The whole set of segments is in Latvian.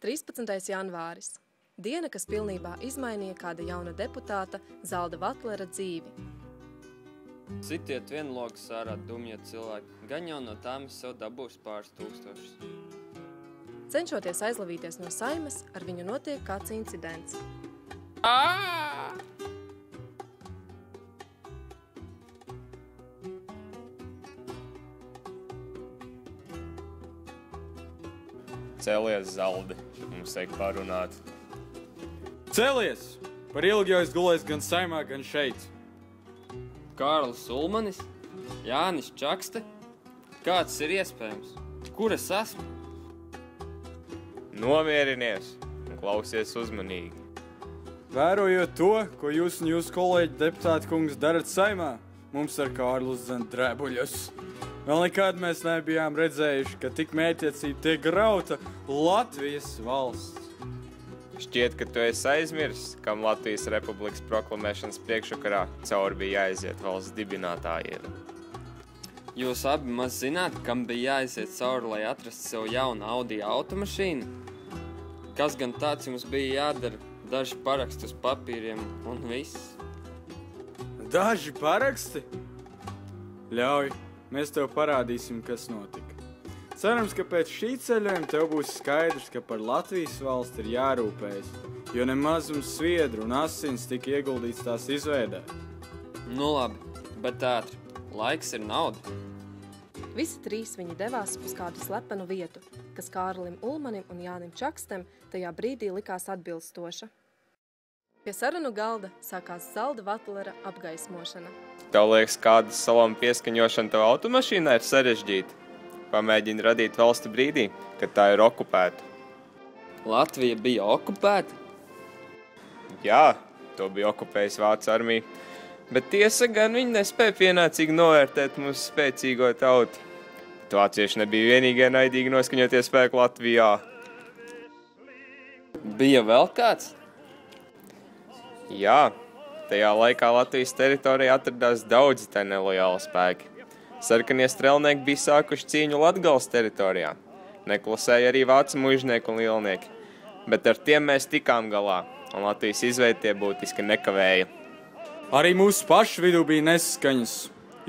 13. janvāris. Diena, kas pilnībā izmainīja kāda jauna deputāta Zalda Vatlera dzīvi. Sitiet vienlogas ārā dumjie cilvēki, gan jau no tām es sev dabūšu pāris tūkstošus. Cenšoties aizlavīties no Saimes, ar viņu notiek kāds incidents. Cēlies, Zaldi, mums vajag parunāt. Cēlies! Par ilgi jau es gulēju gan Saimā, gan šeit. Kārlis Ulmanis? Jānis Čakste? Kāds ir iespējams? Kur es esmu? Nomierinies un klausies uzmanīgi. Vērojot to, ko jūs un jūsu kolēģi deputāti kungs darat Saimā, mums ar Kārlu zem drēbuļus. Vēl nekad mēs nebijām redzējuši, ka tik mērķiecīgi tiek grauta Latvijas valsts. Šķiet, ka tu esi aizmirsis, kam Latvijas Republikas proklamēšanas priekšvakarā cauri bija jāaiziet valsts dibinātājiem. Jūs abi maz zināt, kam bija jāaiziet cauri, lai atrastu sev jaunu Audi automašīnu? Kas gan tāds jums bija jādara? Daži paraksti uz papīriem un viss. Daži paraksti? Ļauj, mēs tev parādīsim, kas notika. Cerams, ka pēc šī ceļojuma tev būs skaidrs, ka par Latvijas valsti ir jārūpējas, jo nemaz mums sviedru un asins tika ieguldīts tās izveidē. Nu labi, bet ātri, laiks ir nauda. Visi trīs viņi devās uz kādu slepenu vietu, kas Kārlim Ulmanim un Jānim Čakstem tajā brīdī likās atbilstoša. Pie sarunu galda sākās Zalda Vatlera apgaismošana. Tev liekas, kāda salama pieskaņošana tev automašīnā ir sarežģīta? Pamēģini radīt valsti brīdī, kad tā ir okupēta. Latvija bija okupēta? Jā, to bija okupējis Vācu armija, bet tiesa gan viņi nespēja pienācīgi novērtēt mūsu spēcīgo tautu. Vācieši nebija vienīgie naidīgi noskaņotie spēki Latvijā. Bija vēl kāds? Jā, tajā laikā Latvijas teritorijā atradās daudzi tā nelojāli spēki. Sarkanie strelnieki bija sākuši cīņu Latgales teritorijā. Neklusēja arī vācu muižnieki un lielnieki, bet ar tiem mēs tikām galā, un Latvijas izveidi tie būtiski nekavēja. Arī mūsu pašu vidū bija nesaskaņas.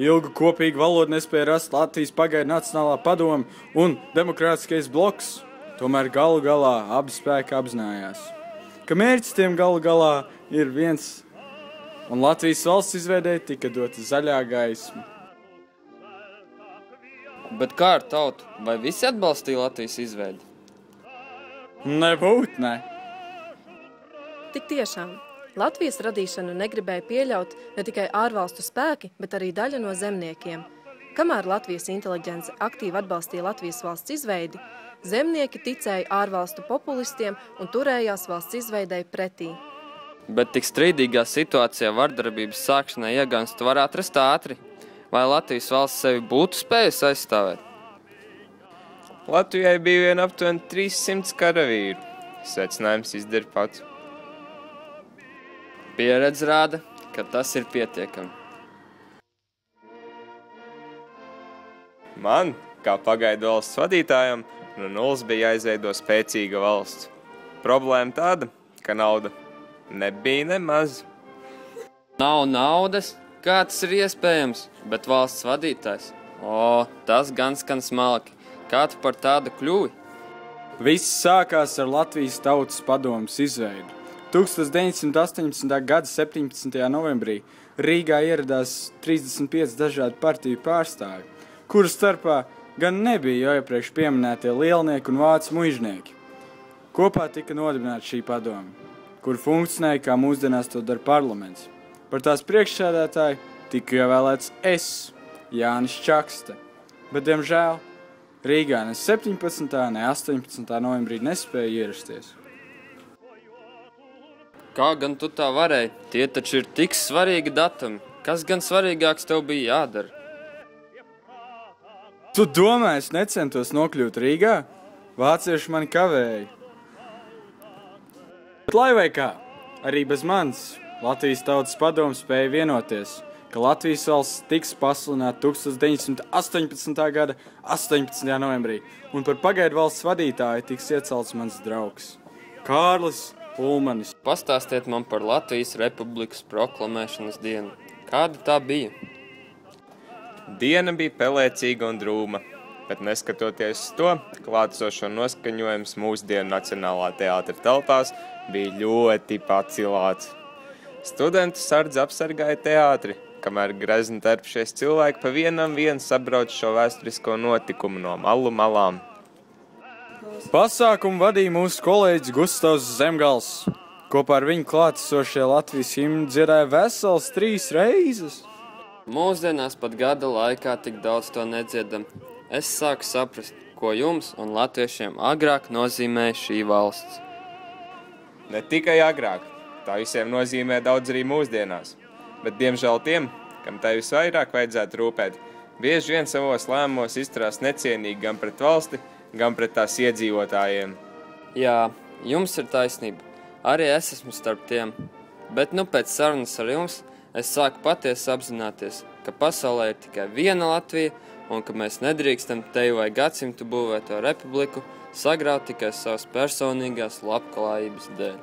Ilgu kopīgu valodu nespēja rast Latvijas pagaidu Nacionālā padome un demokrātiskais bloks. Tomēr galu galā abi spēki apzinājās, ka mērķis tiem galu galā ir viens, un Latvijas valsts izveidē tika dota zaļā gaisma. Bet kā ar tautu? Vai visi atbalstīja Latvijas izveidi? Nebūt, ne. Tik tiešām, Latvijas radīšanu negribēja pieļaut ne tikai ārvalstu spēki, bet arī daļa no zemniekiem. Kamēr Latvijas inteliģence aktīvi atbalstīja Latvijas valsts izveidi, zemnieki ticēja ārvalstu populistiem un turējās valsts izveidei pretī. Bet tik strīdīgā situācijā vardarbības sākšanai ieganstu var atrast ātri. Vai Latvijas valsts sevi būtu spējusi aizstāvēt? Latvijai bija vien aptuveni 300 karavīru. Secinājums izdara pats. Pieredze rāda, ka tas ir pietiekami. Man, kā pagaidu valsts vadītājam, no nulles bija jāizveido spēcīga valsts. Problēma tāda, ka nauda nebija nemaz. Nav naudas? Kā tas ir iespējams? Bet valsts vadītājs? Tas gan skan smalki. Kā tu par tādu kļuvi? Viss sākās ar Latvijas Tautas padomes izveidu. 1918. gada 17. novembrī Rīgā ieradās 35 dažādu partiju pārstāvi, kuru starpā gan nebija jau iepriekš pieminētie lielnieki un vācu muižnieki. Kopā tika nodibināta šī padome, kur funkcionēja kā mūsdienās to dara parlaments. Par tās priekšsēdētāju tika ievēlēts es, Jānis Čakste, bet, diemžēl, Rīgā ne 17. ne 18. novembrī nespēja ierasties. Kā gan tu tā varēji? Tie taču ir tik svarīgi datumi. Kas gan svarīgāks tev bija jādara? Tu domā, es necentos nokļūt Rīgā? Vācieši mani kavēja. Bet lai vai kā, arī bez manis Latvijas Tautas padome spēja vienoties, ka Latvijas valsts tiks pasludināta 1918. gada 18. novembrī, un par pagaidu valsts vadītāju tiks iecelts mans draugs Kārlis Ulmanis. Pastāstiet man par Latvijas Republikas proklamēšanas dienu. Kāda tā bija? Diena bija pelēcīga un drūma, bet neskatoties uz to, klātesošo noskaņojums mūsdienu Nacionālā teātra telpās bija ļoti pacilāts. Studentu sardze apsargāja teātri, kamēr grezni terpšies cilvēki pa vienam sabrauc šo vēsturisko notikumu no malu malām. Pasākumu vadīja mūsu kolēģis Gustavs Zemgals. Kopā ar viņu klātesošie Latvijas himnu dziedāja veselas 3 reizes. Mūsdienās pat gada laikā tik daudz to nedziedam. Es sāku saprast, ko jums un latviešiem agrāk nozīmēja šī valsts. Ne tikai agrāk, tā visiem nozīmē daudz arī mūsdienās, bet diemžēl tiem, kam tai visvairāk vajadzētu rūpēt, bieži vien savos lēmumos izturās necienīgi gan pret valsti, gan pret tās iedzīvotājiem. Jā, jums ir taisnība. Arī es esmu starp tiem. Bet pēc sarunas ar jums es sāku patiesi apzināties, ka pasaulē ir tikai viena Latvija un ka mēs nedrīkstam teju vai gadsimtu būvēto republiku sagraut tikai savas personīgās labklājības dēļ.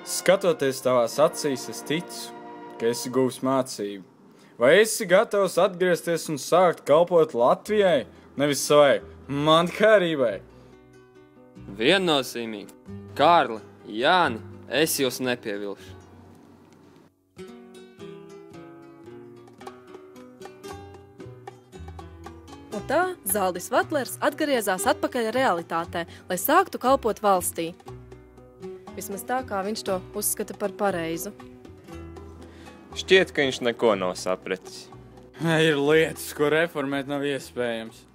Skatoties tavās acīs, es ticu, ka esi guvis mācību. Vai esi gatavs atgriezties un sākt kalpot Latvijai, nevis savai mankārībai? Viennozīmīgi. Kārli, Jāni, es jūs nepievilšu. Un tā Zaldis Vatlers atgriezās atpakaļ realitātē, lai sāktu kalpot valstī. Vismaz tā, kā viņš to uzskata par pareizu. Šķiet, ka viņš neko nav sapratis. Ir lietas, ko reformēt nav iespējams.